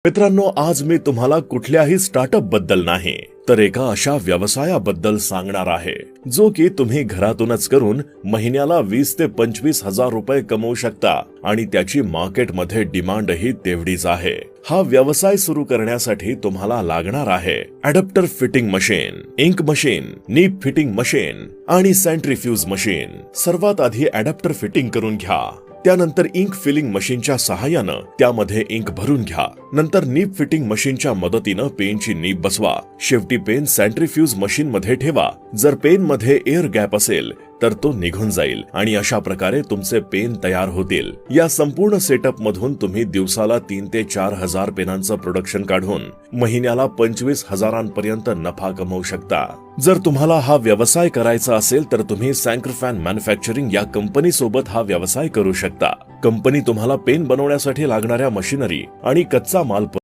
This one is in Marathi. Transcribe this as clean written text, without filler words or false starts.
मित्रांनो, आज मी तुम्हाला कुठल्याही स्टार्टअप बद्दल नाही तर एका अशा व्यवसायाबद्दल सांगणार आहे जो की तुम्ही घरातूनच करून महिन्याला 20 ते 25 हजार रुपये कमवू शकता आणि त्याची मार्केटमध्ये डिमांडही तेवढीच आहे। हा व्यवसाय सुरू करण्यासाठी तुम्हाला लागणार आहे adapter fitting machine, ink machine, nib fitting machine आणि सेंट्रीफ्यूज मशीन। सर्वात आधी अडॅप्टर फिटिंग करून घ्या, त्यानंतर इंक फिलिंग मशीनच्या सहाय्यानं त्यामध्ये इंक भरून घ्या। नंतर नीब फिटिंग मशीनच्या मदतीनं पेनची नीब बसवा। शेवटी पेन सेंट्रीफ्यूज मशीन मध्ये ठेवा। जर पेन मध्ये एअर गॅप असेल तर तो निघून जाईल आणि अशा प्रकारे तुमचे पेन तयार होतील। या संपूर्ण सेटअप मधून तुम्ही दिवसाला 3 ते 4 हजार पेनांचं प्रोडक्शन काढून महिन्याला 25 हजारांपर्यंत नफा कमवू शकता। जर तुम्हाला हा व्यवसाय करायचा असेल तर तुम्ही सॅंक्रफॅन मॅन्युफॅक्चरिंग या कंपनी सोबत हा व्यवसाय करू शकता। कंपनी तुम्हाला पेन बनवण्यासाठी लागणाऱ्या मशिनरी आणि कच्चा माल